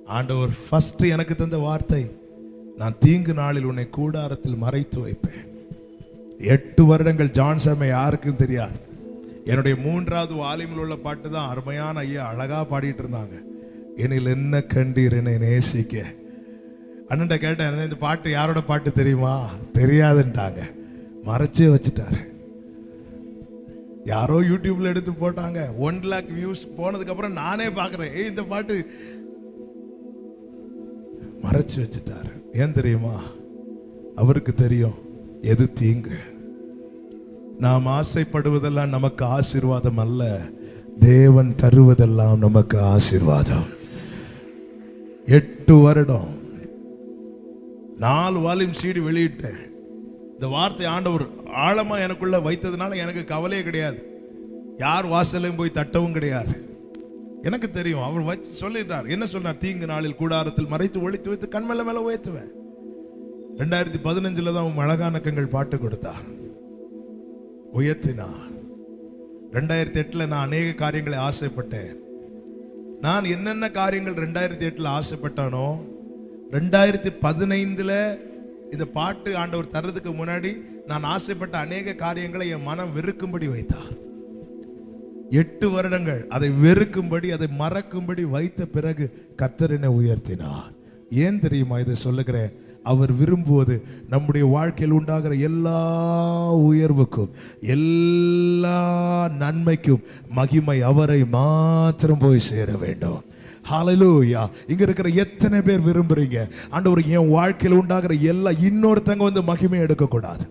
ஆண்டவர் ஃபர்ஸ்ட் எனக்கு தந்த வார்த்தை, நான் தீங்கு நாளில் உன்னை கூடாரத்தில் மறைத்து வைப்பேன். 8 வருடங்கள் ஜான் சாமை யாருக்கும் தெரியாது. என்னுடைய 3வது வால்யூமில் உள்ள பாட்டு தான் அருமையான ஐயா அழகா பாடிட்டு இருந்தாங்க. என்னில் என்ன கண்டீர் என்னை நேசிக்க. அண்ணன்ட்ட கேட்டேன், இந்த பாட்டு யாரோட பாட்டு தெரியுமா? தெரியாதுன்ட்டாங்க. மறைச்சே வச்சுட்டாரு. யாரோ யூடியூப்ல எடுத்து போட்டாங்க. 1 lakh வியூஸ் போனதுக்கு அப்புறம் நானே பாக்குறேன், இந்த பாட்டு மறைச்சு வச்சுட்டாரு. ஏன் தெரியுமா? அவருக்கு தெரியும் எது தீங்கு. நாம் ஆசைப்படுவதெல்லாம் நமக்கு ஆசீர்வாதம் அல்ல, தேவன் தருவதெல்லாம் நமக்கு ஆசீர்வாதம். 8 வருடம் 4 வால்யூம் CD வெளியிட்டேன். இந்த வார்த்தை ஆண்டவர் ஆழமா எனக்குள்ள வைத்ததுனால எனக்கு கவலையே கிடையாது. யார் வாசலையும் போய் தட்டவும் கிடையாது. எனக்கு தெரியும் அவர் வச்சு சொல்லிட்டார். என்ன சொன்னார்? தீங்கு நாளில் கூடாரத்தில் மறைத்து ஒளித்து வைத்து கண்மேல மேல உயர்த்துவேன். 2015 தான் அழகான கண்கள் பாட்டு கொடுத்தார், உயர்த்தினார். 2008 நான் அநேக காரியங்களை ஆசைப்பட்டேன். நான் என்னென்ன காரியங்கள் 2008 ஆசைப்பட்டானோ 2015 இந்த பாட்டு ஆண்டவர் தர்றதுக்கு முன்னாடி நான் ஆசைப்பட்ட அநேக காரியங்களை என் மனம் வெறுக்கும்படி வைத்தார். 8 வருடங்கள் அதை வெறுக்கும்படி, அதை மறக்கும்படி வைத்த பிறகு கர்த்தர் என்னை உயர்த்தினார். ஏன் தெரியுமா இதை சொல்லுகிறேன்? அவர் விரும்புவது நம்முடைய வாழ்க்கையில் உண்டாகிற எல்லா உயர்வுக்கும் எல்லா நன்மைக்கும் மகிமை அவரை மாத்திரம் போய் சேர வேண்டும். ஹல்லேலூயா. இங்க இருக்கிற எத்தனை பேர் விரும்புறீங்க, ஆண்டவர் என் வாழ்க்கையில் உண்டாகிற எல்லா இன்னொருத்தங்க வந்து மகிமை எடுக்க கூடாது?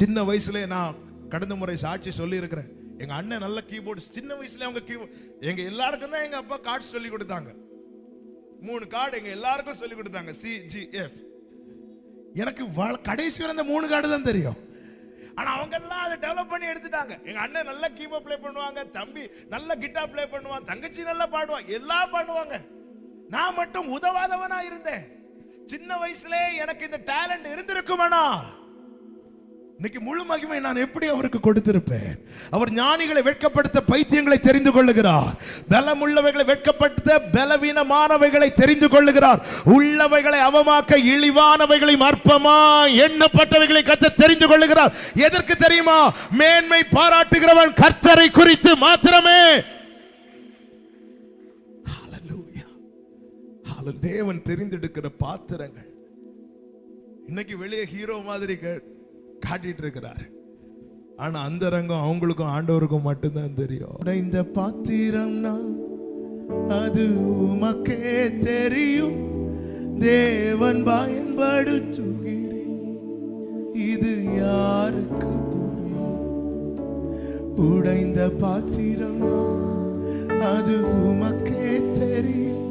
சின்ன வயசுல நான் கடந்த முறை சாட்சி சொல்லி இருக்கிறேன். எங்க அண்ணன் நல்ல கீபோர்டு, சின்ன வயசுல அவங்க கீபோர்டு எங்க எல்லாருக்கும் தான் எங்க அப்பா கார்டு சொல்லி கொடுத்தாங்க. 3 கார்டு எங்க எல்லாருக்கும் சொல்லி கொடுத்தாங்க, CGF. எனக்கு கடைசி வரை அந்த 3 கார்டு தான் தெரியும். ஆனா அவங்க எல்லாம் அதை டெவலப் பண்ணி எடுத்துட்டாங்க. எங்க அண்ணன் நல்ல கீபோர்ட் ப்ளே பண்ணுவாங்க, தம்பி நல்ல கிட்டார் ப்ளே பண்ணுவான், தங்கச்சி நல்லா பாடுவான், எல்லாம் பண்ணுவாங்க. நான் மட்டும் உதவாதவனா இருந்தேன். சின்ன வயசுல எனக்கு இந்த டேலண்ட் இருந்திருக்குமானா இன்னைக்கு முழு மகிமை நான் எப்படி அவருக்கு கொடுத்திருப்பேன்? அவர் ஞானிகளை வெட்கப்படுத்த பைத்தியங்களை தெரிந்து கொள்ளுகிறார். பலம் உள்ளவைகளை வெட்கப்படுத்த பலவீனமானவைகளை தெரிந்து கொள்ளுகிறார். உள்ளவைகளை அவமாக்க இழிவானவைகளை அற்பமா எண்ணப்பட்டவைகளை கர்த்தர் தெரிந்து கொள்ளுகிறார். எதற்கு தெரியுமா? மேன்மை பாராட்டுகிறவன் கர்த்தரை குறித்து மாத்திரமே. ஹல்லேலூயா. தேவன் தெரிந்தெடுக்கிற பாத்திரங்கள் இன்னைக்கு வெளியே ஹீரோ மாதிரி காட்டிட்டு இருக்கிறார். ஆனா அந்த ரங்கம் அவங்களுக்கும் ஆண்டவருக்கும் மட்டும்தான் தெரியும். இந்த பாத்திரம் நான், அது உமக்கே தெரியும், தேவன் பயன்படுத்துகிறேன், இது யாருக்கு புரியும்? உடைந்த பாத்திரம் நான், அது உமக்கே தெரியும்,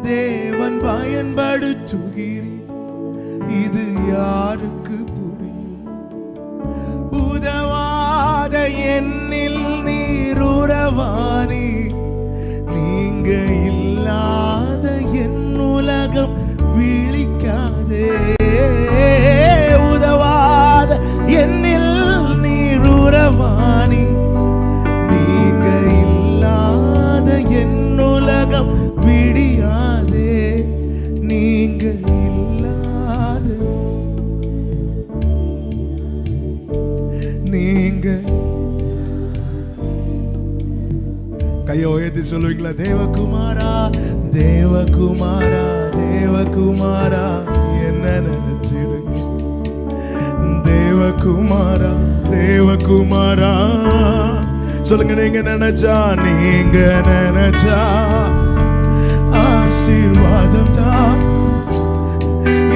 தேவன் பயன்படுத்துகிறேன், இது யாருக்கு புரியும்? உதவாத என்னில் நீர் உறவானி, நீங்க இல்லாத என் உலகம் விழிக்காதே. உதவாத என்னில் நீர் உறவானி, நீங்க இல்லாத என் உலகம் விடியாதே. நீங்க நீங்க கையை உயர்த்தி சொல்லுவீங்களா? தேவகுமாரா, தேவகுமாரா, தேவகுமாரா, என்ன நினைச்சிடுங்க. தேவகுமாரா, தேவகுமாரா சொல்லுங்க. நீங்க நினைச்சா, நீங்க நினைச்சா ஆசீர்வாதம் தான்.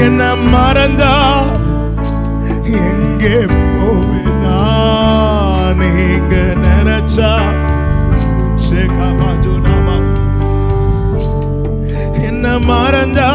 என்ன மறந்தா எங்கே போவேனா? நீங்க நினைச்சா என்ன மறந்தா